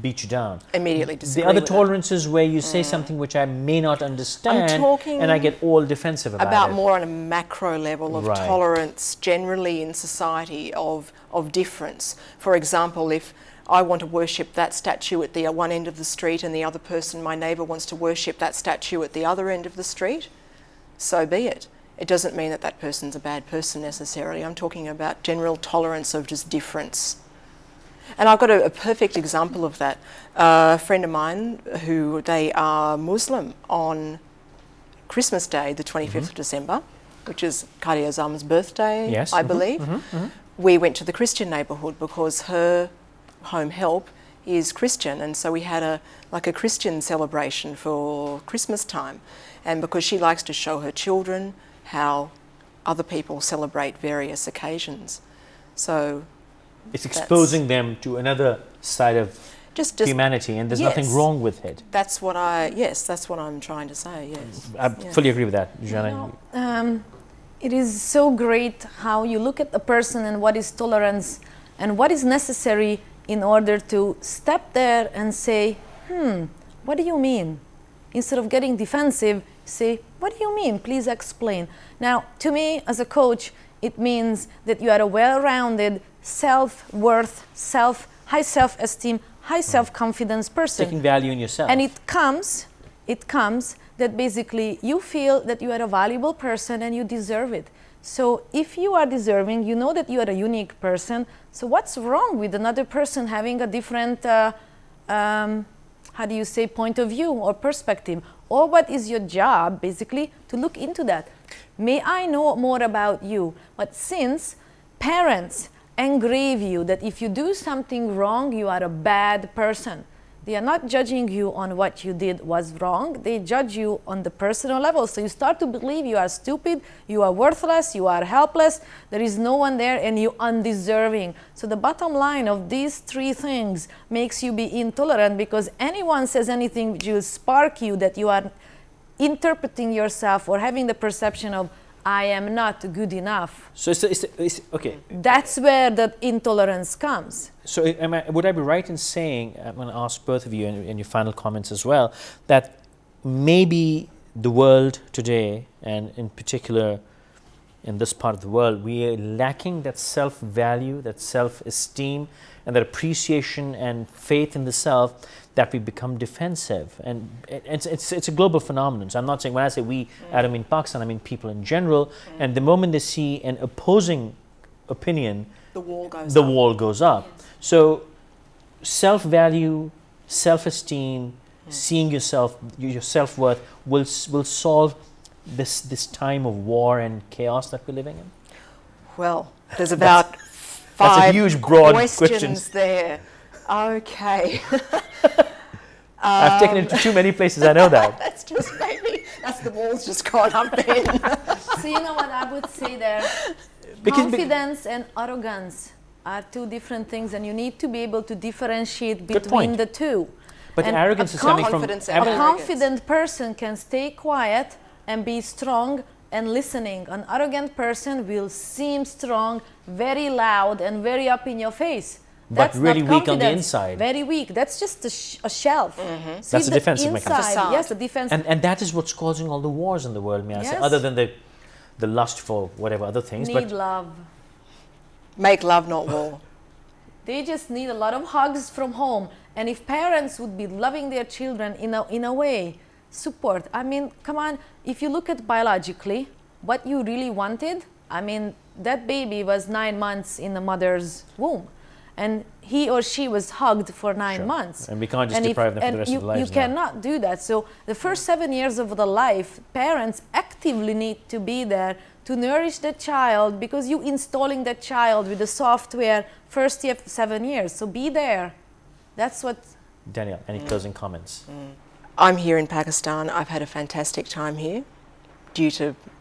Speaker 1: beat you down.
Speaker 2: Immediately disagree.
Speaker 1: The other
Speaker 2: with
Speaker 1: tolerance is where you say something which I may not understand,
Speaker 2: I'm talking
Speaker 1: and I get all defensive about it.
Speaker 2: About more on a macro level of tolerance generally in society of difference. For example, if I want to worship that statue at the one end of the street and the other person, my neighbour, wants to worship that statue at the other end of the street, so be it. It doesn't mean that that person's a bad person necessarily. I'm talking about general tolerance of just difference. And I've got a perfect example of that. A friend of mine who they are Muslim, on Christmas Day, the 25th of December, which is Qadi Azam's birthday, I believe. We went to the Christian neighbourhood because her home help is Christian, and so we had a Christian celebration for Christmas time. And because she likes to show her children how other people celebrate various occasions. So
Speaker 1: it's exposing them to another side of just humanity, and there's nothing wrong with it.
Speaker 2: That's what that's what I'm trying to say, yes.
Speaker 1: I fully agree with that, Jana.
Speaker 3: It is so great how you look at a person and what is tolerance and what is necessary in order to step there and say, what do you mean? Instead of getting defensive, say, what do you mean? Please explain. Now, to me, as a coach, it means that you are a well-rounded, self-worth, high self-esteem, high self-confidence person.
Speaker 1: Taking value in yourself.
Speaker 3: And it comes that basically you feel that you are a valuable person and you deserve it. So if you are deserving, you know that you are a unique person. So what's wrong with another person having a different, point of view or perspective? Or what is your job, basically, to look into that? May I know more about you? But since parents engrave you that if you do something wrong, you are a bad person, they are not judging you on what you did was wrong. They judge you on the personal level. So you start to believe you are stupid, you are worthless, you are helpless, there is no one there, and you're undeserving. So the bottom line of these three things makes you be intolerant, because anyone says anything which will spark you that you are interpreting yourself or having the perception of, I am not good enough.
Speaker 1: So it's okay.
Speaker 3: That's where the intolerance comes.
Speaker 1: So would I be right in saying, I'm going to ask both of you in your final comments as well, that maybe the world today, and in particular in this part of the world, we are lacking that self-value, that self-esteem, and that appreciation and faith in the self, that we become defensive. And it's a global phenomenon. So I'm not saying, when I say we, I don't mean Pakistan, I mean people in general. And the moment they see an opposing opinion,
Speaker 2: The wall goes
Speaker 1: the
Speaker 2: up.
Speaker 1: wall goes up. So self-value, self-esteem, seeing yourself, your self-worth will solve this time of war and chaos that we're living in.
Speaker 2: Well, there's about
Speaker 1: That's a
Speaker 2: five
Speaker 1: huge, broad
Speaker 2: questions
Speaker 1: question.
Speaker 2: there. Okay.
Speaker 1: I've taken it to too many places, I know that.
Speaker 2: That's just maybe, that's the wall's just gone up then.
Speaker 3: So you know what I would say there?
Speaker 1: Because-
Speaker 3: Confidence and arrogance are two different things, and you need to be able to differentiate
Speaker 1: Good
Speaker 3: between
Speaker 1: point.
Speaker 3: the two.
Speaker 1: But
Speaker 3: And
Speaker 1: arrogance is coming from...
Speaker 2: confidence and
Speaker 3: A
Speaker 2: arrogance.
Speaker 3: confident person can stay quiet and be strong and listening. An arrogant person will seem strong, very loud, and very up in your face.
Speaker 1: But
Speaker 3: That's
Speaker 1: really
Speaker 3: not
Speaker 1: weak on the
Speaker 3: confidence.
Speaker 1: inside.
Speaker 3: Very weak. That's just a shelf.
Speaker 1: That's
Speaker 3: See,
Speaker 1: a
Speaker 3: the
Speaker 1: defensive mechanism.
Speaker 3: inside,
Speaker 2: Facade.
Speaker 3: yes, the defense.
Speaker 1: And that is what's causing all the wars in the world, may I say,
Speaker 3: Yes.
Speaker 1: other than the lust for whatever other things.
Speaker 3: Need
Speaker 1: But
Speaker 3: love.
Speaker 2: Make love, not war.
Speaker 3: They just need a lot of hugs from home. And if parents would be loving their children in a way, support. I mean, come on, if you look at biologically, what you really wanted, I mean, that baby was 9 months in the mother's womb. And he or she was hugged for 9
Speaker 1: Sure.
Speaker 3: months.
Speaker 1: And we can't just deprive them for the rest of their lives
Speaker 3: You
Speaker 1: now.
Speaker 3: cannot do that. So the first 7 years of the life, parents actively need to be there to nourish the child, because you installing that child with the software first 7 years. So be there. That's what.
Speaker 1: Danielle, any closing comments?
Speaker 2: I'm here in Pakistan. I've had a fantastic time here,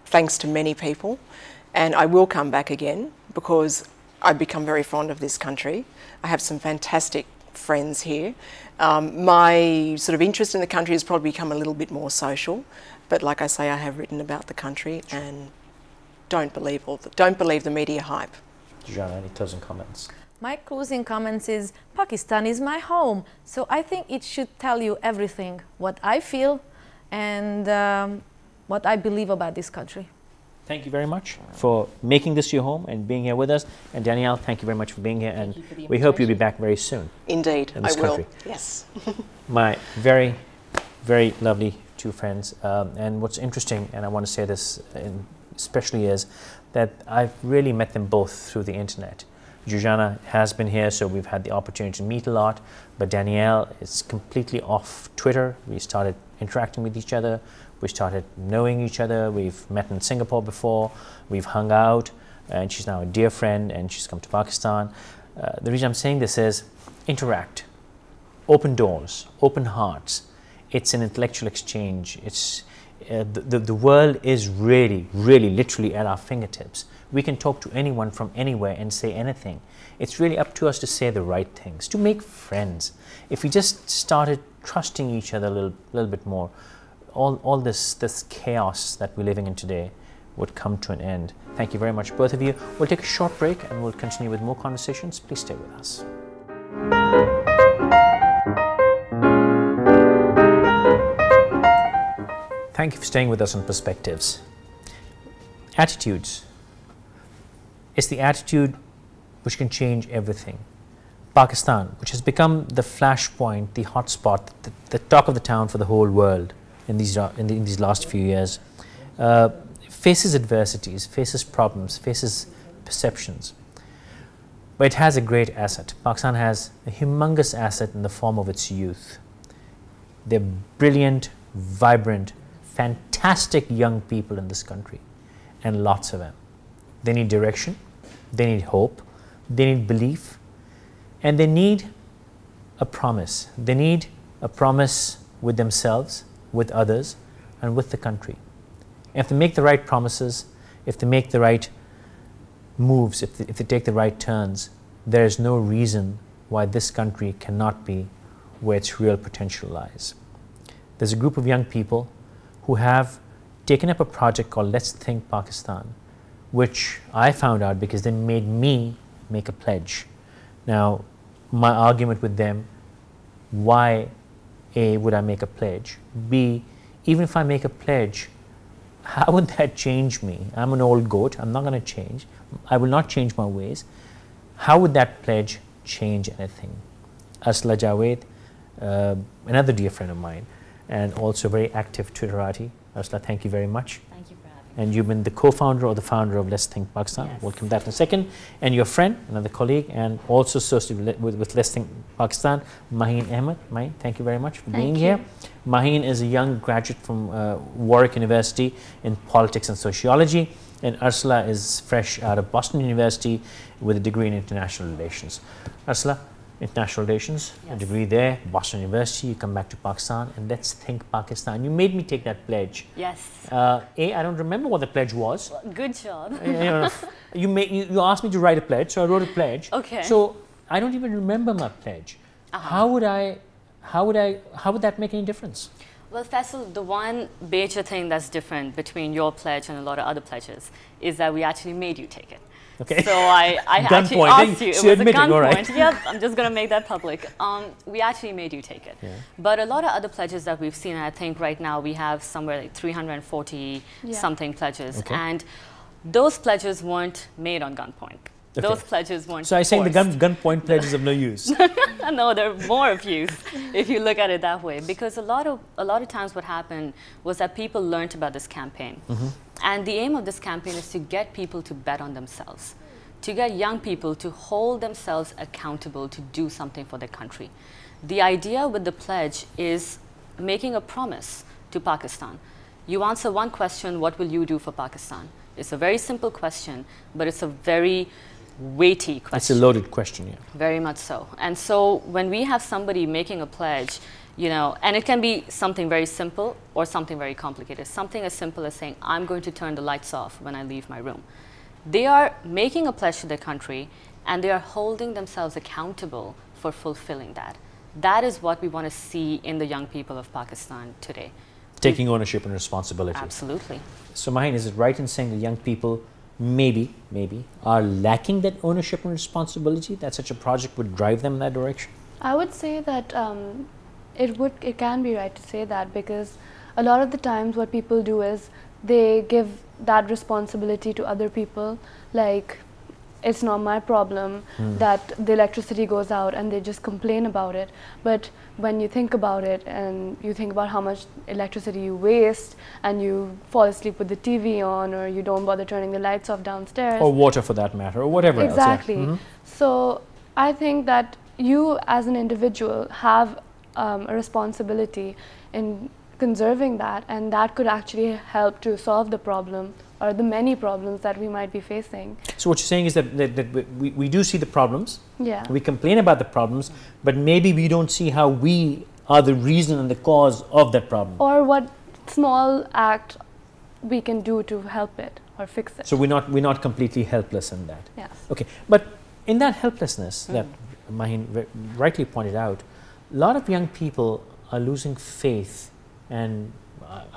Speaker 2: thanks to many people, and I will come back again because I've become very fond of this country. I have some fantastic friends here. My sort of interest in the country has probably become a little bit more social, but like I say, I have written about the country, and don't believe the media hype.
Speaker 1: Jana, any closing comments?
Speaker 3: My closing comments is Pakistan is my home. So I think it should tell you everything, what I feel and what I believe about this country.
Speaker 1: Thank you very much for making this your home and being here with us. And Danielle, thank you very much for being here. And
Speaker 2: you for the
Speaker 1: we hope you'll be
Speaker 2: invitation.
Speaker 1: back very soon.
Speaker 2: Indeed,
Speaker 1: In
Speaker 2: I
Speaker 1: this
Speaker 2: will.
Speaker 1: country.
Speaker 2: Yes.
Speaker 1: My very, very lovely two friends. And what's interesting, and I want to say this especially, is that I've really met them both through the internet. Jujana has been here, so we've had the opportunity to meet a lot, but Danielle is completely off Twitter. We started interacting with each other, we started knowing each other, we've met in Singapore before, we've hung out, and she's now a dear friend, and she's come to Pakistan. The reason I'm saying this is interact, open doors, open hearts. It's an intellectual exchange. It's the world is really, really, literally at our fingertips. We can talk to anyone from anywhere and say anything. It's really up to us to say the right things, to make friends. If we just started trusting each other a little bit more, all this chaos that we're living in today would come to an end. Thank you very much, both of you. We'll take a short break and we'll continue with more conversations. Please stay with us. Thank you for staying with us on Perspectives. Attitudes. It's the attitude which can change everything. Pakistan, which has become the flashpoint, the hotspot, the talk of the town for the whole world in these last few years, faces adversities, faces problems, faces perceptions. But it has a great asset. Pakistan has a humongous asset in the form of its youth. They're brilliant, vibrant, fantastic young people in this country, and lots of them. They need direction, they need hope, they need belief, and they need a promise. They need a promise with themselves, with others, and with the country. If they make the right promises, if they make the right moves, if they take the right turns, there is no reason why this country cannot be where its real potential lies. There's a group of young people who have taken up a project called Let's Think Pakistan, which I found out because they made me make a pledge. Now, my argument with them, why A, would I make a pledge? B, even if I make a pledge, how would that change me? I'm an old goat. I'm not going to change. I will not change my ways. How would that pledge change anything? Arsla Javed, another dear friend of mine, and also very active Twitterati. Arsla, thank you very much.
Speaker 4: Thank you for having me.
Speaker 1: And you've been the co-founder or the founder of Let's Think Pakistan.
Speaker 4: Yes.
Speaker 1: We'll come to that in a second. And your friend, another colleague, and also associated with Let's Think Pakistan, Maheen Ahmed. Maheen, thank you very much for being here. Maheen is a young graduate from Warwick University in politics and sociology. And Arsla is fresh out of Boston University with a degree in international relations. Arsla, international relations, a degree there, Boston University, you come back to Pakistan, and Let's Think Pakistan. You made me take that pledge.
Speaker 4: Yes.
Speaker 1: I don't remember what the pledge was.
Speaker 4: Good job.
Speaker 1: You asked me to write a pledge, so I wrote a pledge.
Speaker 4: Okay.
Speaker 1: So I don't even remember my pledge. How would that make any difference?
Speaker 4: Well, Faisal, the one major thing that's different between your pledge and a lot of other pledges is that we actually made you take it.
Speaker 1: Okay.
Speaker 4: So I actually asked you. It was a gunpoint. Yep, I'm just going to make that public. We actually made you take it.
Speaker 1: Yeah.
Speaker 4: But a lot of other pledges that we've seen, I think right now we have somewhere like 340 something pledges.
Speaker 1: Okay.
Speaker 4: And those pledges weren't made on gunpoint.
Speaker 1: Okay.
Speaker 4: Those pledges weren't
Speaker 1: So I saying the
Speaker 4: forced.
Speaker 1: gunpoint pledge is of no use.
Speaker 4: No, there are more of use if you look at it that way. Because a lot of times what happened was that people learned about this campaign. And the aim of this campaign is to get people to bet on themselves, to get young people to hold themselves accountable to do something for their country. The idea with the pledge is making a promise to Pakistan. You answer one question, what will you do for Pakistan? It's a very simple question, but it's a very weighty question.
Speaker 1: It's a loaded question, yeah.
Speaker 4: Very much so. And so when we have somebody making a pledge, you know, and it can be something very simple or something very complicated. Something as simple as saying, I'm going to turn the lights off when I leave my room. They are making a pledge to their country, and they are holding themselves accountable for fulfilling that. That is what we want to see in the young people of Pakistan today.
Speaker 1: Taking ownership and responsibility.
Speaker 4: Absolutely.
Speaker 1: So Maheen, is it right in saying the young people maybe are lacking that ownership and responsibility, that such a project would drive them in that direction?
Speaker 5: I would say that it can be right to say that, because a lot of the times what people do is they give that responsibility to other people, like it's not my problem that the electricity goes out, and they just complain about it. But when you think about it and you think about how much electricity you waste, and you fall asleep with the TV on, or you don't bother turning the lights off downstairs,
Speaker 1: or water for that matter, or whatever
Speaker 5: exactly.
Speaker 1: else. Yeah.
Speaker 5: So I think that you as an individual have a responsibility in conserving that, and that could actually help to solve the problem or the many problems that we might be facing.
Speaker 1: So what you're saying is that we do see the problems,
Speaker 5: Yeah.
Speaker 1: we complain about the problems, but maybe we don't see how we are the reason and the cause of that problem.
Speaker 5: Or what small act we can do to help it or fix it.
Speaker 1: So we're not completely helpless in that.
Speaker 5: Yes.
Speaker 1: Okay, but in that helplessness that Maheen rightly pointed out, a lot of young people are losing faith, and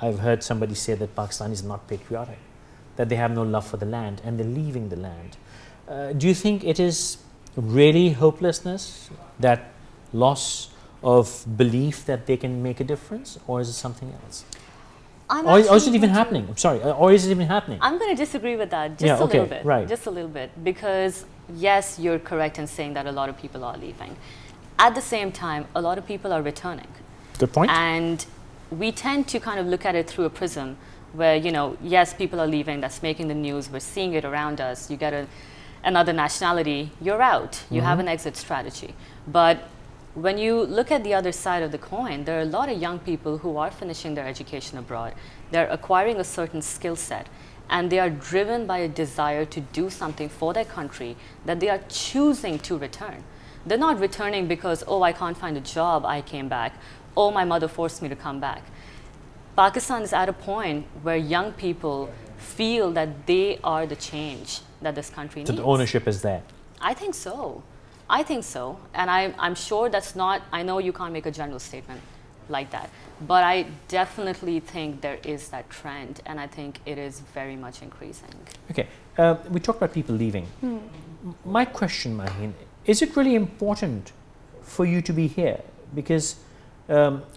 Speaker 1: I've heard somebody say that Pakistan is not patriotic, that they have no love for the land, and they're leaving the land. Do you think it is really hopelessness, that loss of belief that they can make a difference, or is it something else? Or is it even happening? I'm sorry, or is it even happening?
Speaker 4: I'm going to disagree with that just a little bit.
Speaker 1: Right.
Speaker 4: Just a little bit. Because yes, you're correct in saying that a lot of people are leaving. At the same time, a lot of people are returning.
Speaker 1: Good point.
Speaker 4: And we tend to kind of look at it through a prism where, you know, yes, people are leaving, that's making the news, we're seeing it around us. You get another nationality, you're out. You have an exit strategy. But when you look at the other side of the coin, there are a lot of young people who are finishing their education abroad. They're acquiring a certain skill set, and they are driven by a desire to do something for their country, that they are choosing to return. They're not returning because, oh, I can't find a job, I came back. Oh, my mother forced me to come back. Pakistan is at a point where young people feel that they are the change that this country needs.
Speaker 1: So the ownership is there.
Speaker 4: I think so. I think so. And I'm sure that's not, I know you can't make a general statement like that, but I definitely think there is that trend, and I think it is very much increasing.
Speaker 1: Okay, we talked about people leaving. My question, Maheen, is it really important for you to be here? Because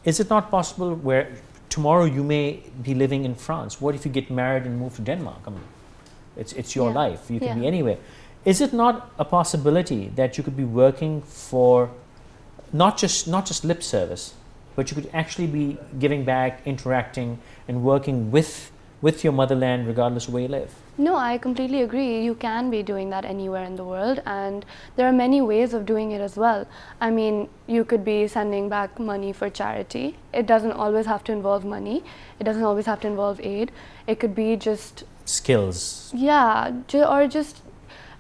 Speaker 1: is it not possible where tomorrow you may be living in France. What if you get married and move to Denmark? I mean, it's your life. You can be anywhere. Is it not a possibility that you could be working for not just lip service, but you could actually be giving back, interacting, and working with your motherland regardless of where you live?
Speaker 5: No, I completely agree. You can be doing that anywhere in the world, and there are many ways of doing it as well. I mean, you could be sending back money for charity. It doesn't always have to involve money. It doesn't always have to involve aid. It could be just
Speaker 1: skills.
Speaker 5: Yeah, or just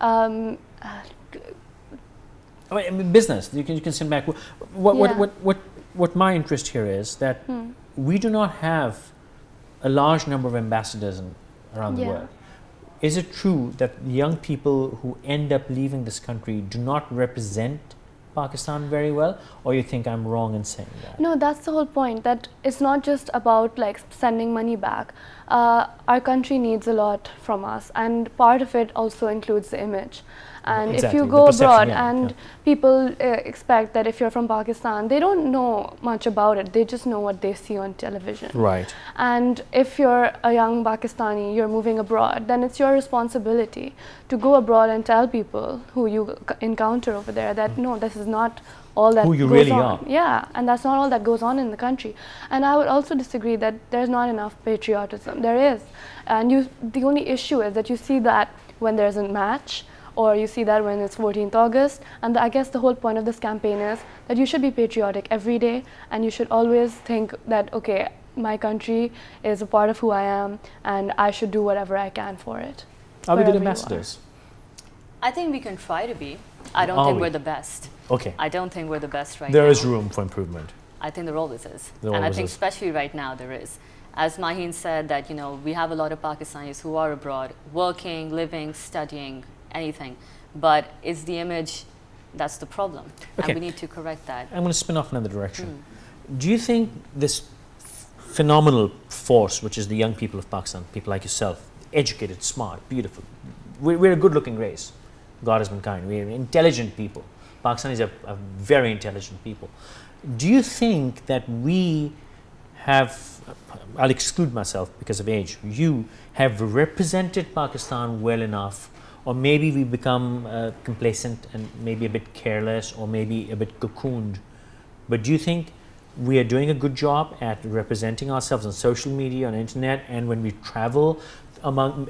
Speaker 1: I mean, business. You can send back. What my interest here is that we do not have a large number of ambassadors around the world. Is it true that young people who end up leaving this country do not represent Pakistan very well, or you think I'm wrong in saying that?
Speaker 5: No, that's the whole point, that it's not just about like sending money back. Our country needs a lot from us, and part of it also includes the image. And if you go abroad and people expect that if you're from Pakistan, they don't know much about it. They just know what they see on television.
Speaker 1: Right.
Speaker 5: And if you're a young Pakistani, you're moving abroad, then it's your responsibility to go abroad and tell people who you encounter over there that no, this is not all that
Speaker 1: who you
Speaker 5: goes
Speaker 1: really
Speaker 5: on.
Speaker 1: are.
Speaker 5: Yeah, and that's not all that goes on in the country. And I would also disagree that there's not enough patriotism. There is. And the only issue is that you see that when there's a match, or you see that when it's 14th August. And I guess the whole point of this campaign is that you should be patriotic every day, and you should always think that, okay, my country is a part of who I am, and I should do whatever I can for it.
Speaker 1: Are we good ambassadors?
Speaker 4: I think we can try to be. I don't think we're the best.
Speaker 1: Okay.
Speaker 4: I don't think we're the best right now.
Speaker 1: There is room for improvement.
Speaker 4: I think there always is.
Speaker 1: There
Speaker 4: and
Speaker 1: always
Speaker 4: I think
Speaker 1: is.
Speaker 4: especially right now there is. As Maheen said, that we have a lot of Pakistanis who are abroad, working, living, studying, anything. But it's the image that's the problem.
Speaker 1: Okay.
Speaker 4: And we need to correct that.
Speaker 1: I'm going to spin off another direction. Do you think this phenomenal force, which is the young people of Pakistan, people like yourself, educated, smart, beautiful, we're a good-looking race. God has been kind. We're intelligent people. Pakistanis are very intelligent people. Do you think that we have, I'll exclude myself because of age, you have represented Pakistan well enough, or maybe we become complacent and maybe a bit careless, or maybe a bit cocooned? But do you think we are doing a good job at representing ourselves on social media, on internet, and when we travel among,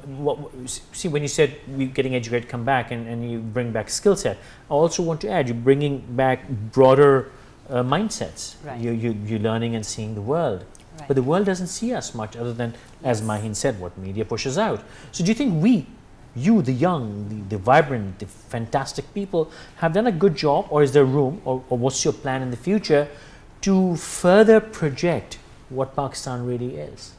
Speaker 1: see, when you said we're getting educated, come back and you bring back skill set, I also want to add, you're bringing back broader mindsets.
Speaker 4: Right.
Speaker 1: You're learning and seeing the world.
Speaker 4: Right.
Speaker 1: But the world doesn't see us much other than, as Maheen said, what media pushes out. So do you think you, the young, the vibrant, the fantastic people, have done a good job, or is there room, or what's your plan in the future to further project what Pakistan really is?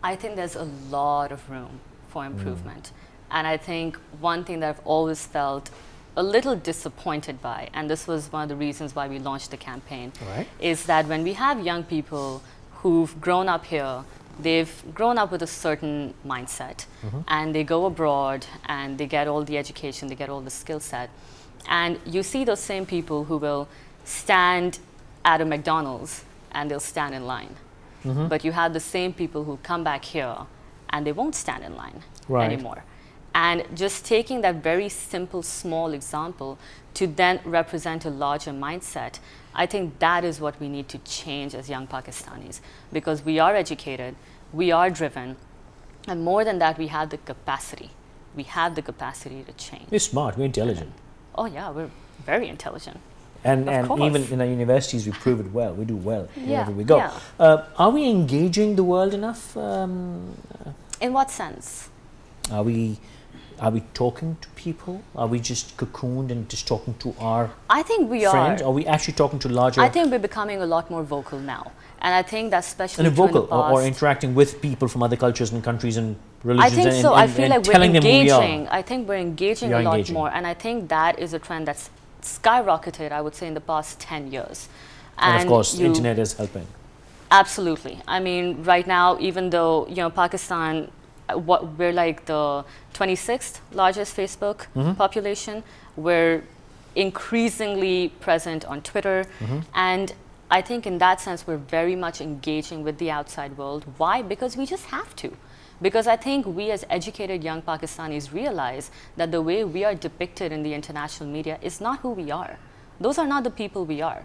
Speaker 4: I think there's a lot of room for improvement. And I think one thing that I've always felt a little disappointed by, and this was one of the reasons why we launched the campaign, is that when we have young people who've grown up here, they've grown up with a certain mindset, and they go abroad and they get all the education, they get all the skill set, and you see those same people who will stand at a McDonald's and they'll stand in line. But you have the same people who come back here and they won't stand in line anymore. And just taking that very simple, small example to then represent a larger mindset, I think that is what we need to change as young Pakistanis, because we are educated, we are driven, and more than that, we have the capacity. We have the capacity to change.
Speaker 1: We're smart, we're intelligent.
Speaker 4: Oh yeah, we're very intelligent.
Speaker 1: And even in our universities, we prove it well. We do well wherever we go.
Speaker 4: Yeah.
Speaker 1: Are we engaging the world enough?
Speaker 4: In what sense?
Speaker 1: Are we talking to people? Are we just cocooned and just talking to our
Speaker 4: I think we
Speaker 1: friends?
Speaker 4: are.
Speaker 1: Are we actually talking to larger?
Speaker 4: I think we're becoming a lot more vocal now. And I think that's especially
Speaker 1: and vocal,
Speaker 4: in the past.
Speaker 1: or interacting with people from other cultures and countries and religions.
Speaker 4: I think
Speaker 1: and,
Speaker 4: so.
Speaker 1: and,
Speaker 4: I feel like we're engaging. I think we're engaging a lot more. And I think that is a trend that's skyrocketed, I would say, in the past 10 years.
Speaker 1: And of course, the internet is helping.
Speaker 4: Absolutely. I mean, right now, even though, Pakistan, we're like the 26th largest Facebook population, we're increasingly present on Twitter. And I think in that sense, we're very much engaging with the outside world. Why? Because we just have to. Because I think we as educated young Pakistanis realize that the way we are depicted in the international media is not who we are. Those are not the people we are.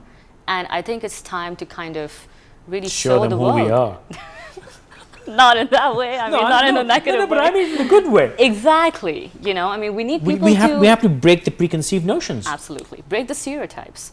Speaker 4: And I think it's time to kind of really show
Speaker 1: them
Speaker 4: the
Speaker 1: who
Speaker 4: world.
Speaker 1: we are.
Speaker 4: Not in that way. I mean, not in a negative way.
Speaker 1: But I mean in a good way.
Speaker 4: Exactly. You know, I mean, we need people
Speaker 1: We have to break the preconceived notions.
Speaker 4: Absolutely. Break the stereotypes.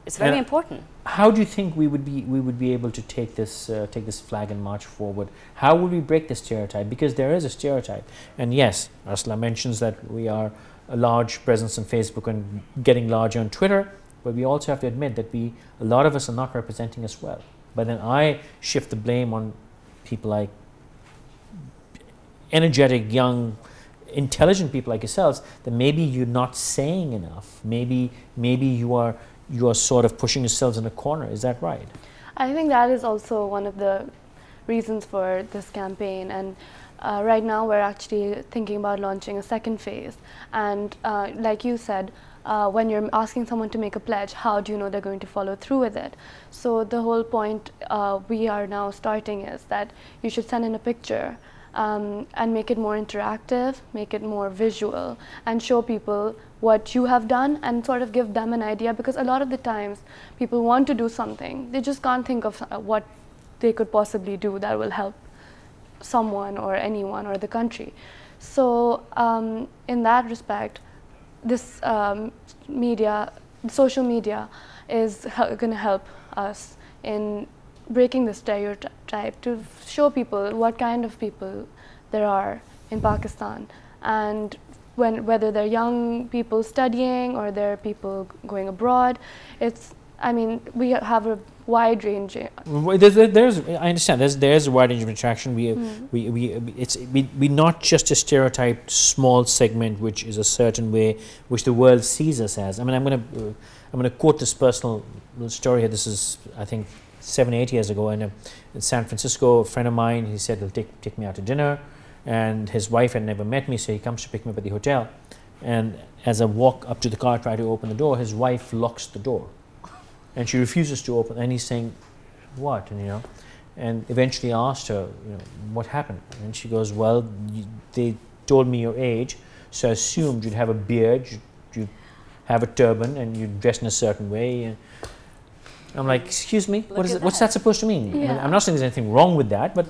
Speaker 4: It's very important.
Speaker 1: How do you think we would be able to take this flag and march forward? How would we break the stereotype? Because there is a stereotype. And yes, Arsla mentions that we are a large presence on Facebook and getting larger on Twitter, but we also have to admit that a lot of us are not representing us well. But then I shift the blame on people like energetic, young, intelligent people like yourselves, that maybe you're not saying enough. Maybe you are sort of pushing yourselves in a corner. Is that right?
Speaker 5: I think that is also one of the reasons for this campaign, and right now we're actually thinking about launching a second phase. And like you said, when you're asking someone to make a pledge, how do you know they're going to follow through with it? So the whole point we are now starting is that you should send in a picture and make it more interactive, make it more visual, and show people what you have done and sort of give them an idea, because a lot of the times people want to do something, they just can't think of what they could possibly do that will help someone or anyone or the country. So in that respect, this social media is going to help us in breaking the stereotype, to show people what kind of people there are in Pakistan, and whether they're young people studying or they're people going abroad. I mean, we have a wide range.
Speaker 1: I understand. There's a wide range of interaction. We not just a stereotyped small segment, which is a certain way, which the world sees us as. I mean, I'm gonna quote this personal story here. This is, I think, 7 or 8 years ago, in San Francisco. A friend of mine, he said he'll take me out to dinner, and his wife had never met me, so he comes to pick me up at the hotel. And as I walk up to the car, try to open the door, his wife locks the door. And she refuses to open, and he's saying, what? And and eventually I asked her, what happened? And she goes, well, they told me your age, so I assumed you'd have a beard, you'd have a turban, and you'd dress in a certain way. And I'm like, excuse me, what's that supposed to mean?
Speaker 5: Yeah.
Speaker 1: I mean, I'm not saying there's anything wrong with that, but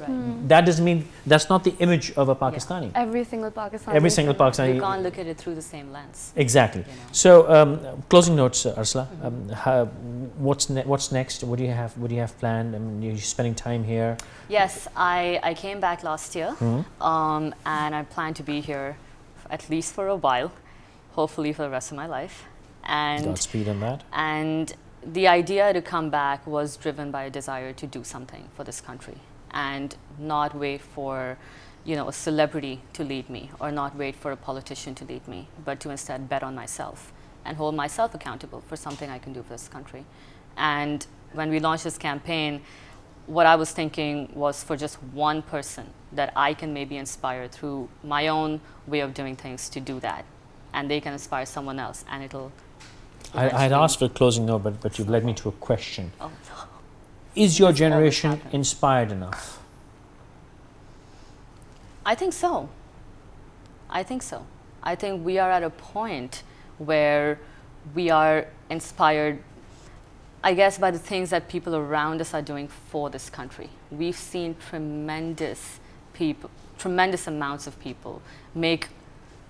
Speaker 1: that doesn't mean, that's not the image of a Pakistani.
Speaker 5: Every single Pakistani.
Speaker 1: Every single Pakistani.
Speaker 4: You can't look at it through the same lens.
Speaker 1: Exactly. So, closing notes, Arsla. What's next? What do you have planned? I mean, you're spending time here.
Speaker 4: Yes, I came back last year, and I plan to be here at least for a while, hopefully for the rest of my life. And
Speaker 1: Godspeed on that.
Speaker 4: And the idea to come back was driven by a desire to do something for this country and not wait for, a celebrity to lead me, or not wait for a politician to lead me, but to instead bet on myself and hold myself accountable for something I can do for this country. And when we launched this campaign, what I was thinking was for just one person that I can maybe inspire through my own way of doing things to do that, and they can inspire someone else, and it'll
Speaker 1: I'd asked for a closing note, but you've led me to a question.
Speaker 4: Oh, no.
Speaker 1: Is your generation inspired enough?
Speaker 4: I think so. I think we are at a point where we are inspired, I guess, by the things that people around us are doing for this country. We've seen tremendous amounts of people make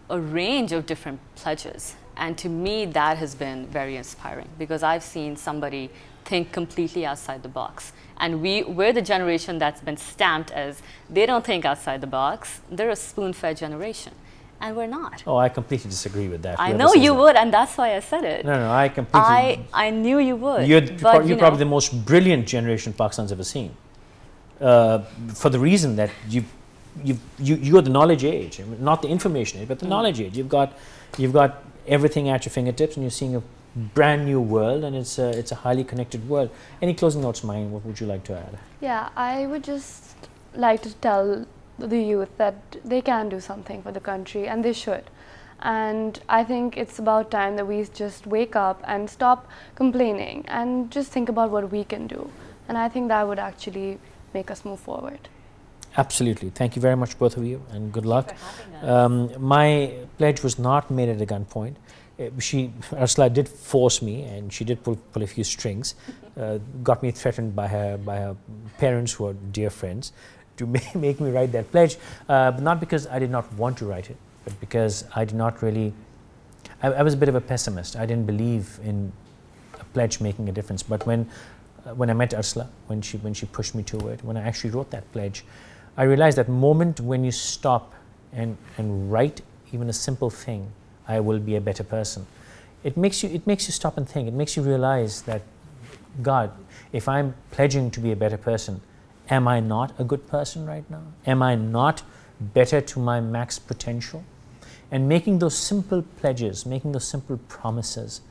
Speaker 4: a range of different pledges. And to me, that has been very inspiring, because I've seen somebody think completely outside the box. And we're the generation that's been stamped as they don't think outside the box. They're a spoon-fed generation, and we're not.
Speaker 1: Oh, I completely disagree with that.
Speaker 4: I know you would, and that's why I said it.
Speaker 1: No, I completely.
Speaker 4: I knew you would.
Speaker 1: You're probably the most brilliant generation Pakistan's ever seen, for the reason that you're the knowledge age, not the information age, but the knowledge age. You've got everything at your fingertips, and you're seeing a brand new world, and it's a highly connected world. Any closing notes, Mine? What would you like to add?
Speaker 5: Yeah, I would just like to tell the youth that they can do something for the country, and they should. And I think it's about time that we just wake up and stop complaining and just think about what we can do. And I think that would actually make us move forward.
Speaker 1: Absolutely. Thank you very much, both of you, and good luck.
Speaker 4: Thank you for having us.
Speaker 1: My pledge was not made at a gunpoint. Ursula did force me, and she did pull a few strings, got me threatened by her parents, who are dear friends, to make me write that pledge, but not because I did not want to write it, but because I did not really, I was a bit of a pessimist. I didn't believe in a pledge making a difference. But when I met Ursula, when she pushed me to it, when I actually wrote that pledge, I realized that moment when you stop and write even a simple thing, I will be a better person. It makes you stop and think. It makes you realize that, God, if I'm pledging to be a better person, am I not a good person right now? Am I not better to my max potential? And making those simple pledges, making those simple promises,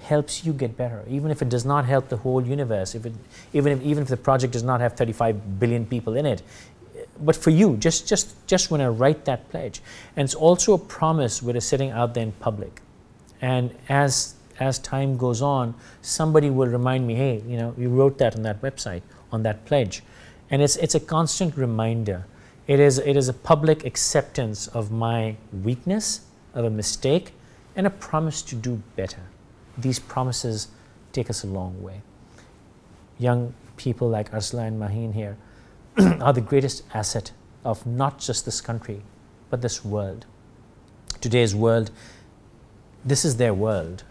Speaker 1: helps you get better, even if it does not help the whole universe. Even if the project does not have 35 billion people in it, but for you, just when I write that pledge. And it's also a promise when it's sitting out there in public. And as time goes on, somebody will remind me, hey, you wrote that on that website, on that pledge. And it's a constant reminder. It is a public acceptance of my weakness, of a mistake, and a promise to do better. These promises take us a long way. Young people like Ursula and Maheen here are the greatest asset of not just this country, but this world. Today's world, this is their world.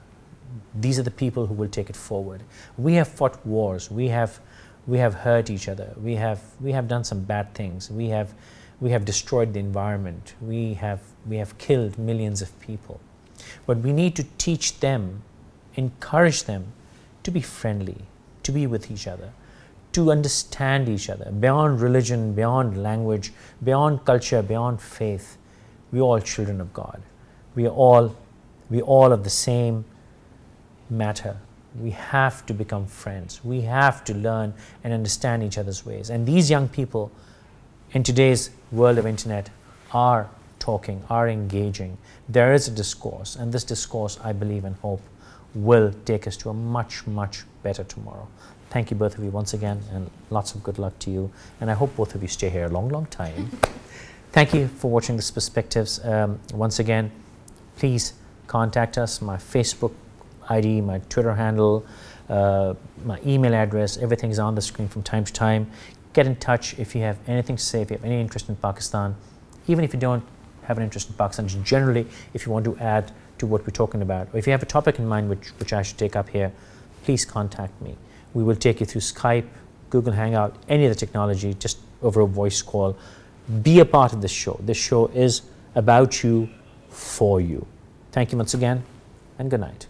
Speaker 1: These are the people who will take it forward. We have fought wars. We have hurt each other. We have done some bad things. We have destroyed the environment. We have killed millions of people. But we need to teach them, encourage them to be friendly, to be with each other, to understand each other, beyond religion, beyond language, beyond culture, beyond faith. We're all children of God. We're all of the same matter. We have to become friends. We have to learn and understand each other's ways. And these young people in today's world of internet are talking, are engaging. There is a discourse, and this discourse, I believe and hope, will take us to a much, much better tomorrow. Thank you both of you once again, and lots of good luck to you. And I hope both of you stay here a long, long time. Thank you for watching this Perspectives. Once again, please contact us. My Facebook ID, my Twitter handle, my email address, everything is on the screen from time to time. Get in touch if you have anything to say, if you have any interest in Pakistan. Even if you don't have an interest in Pakistan, just generally, if you want to add to what we're talking about, or if you have a topic in mind which I should take up here, please contact me. We will take you through Skype, Google Hangout, any other technology, just over a voice call. Be a part of this show. This show is about you, for you. Thank you once again, and good night.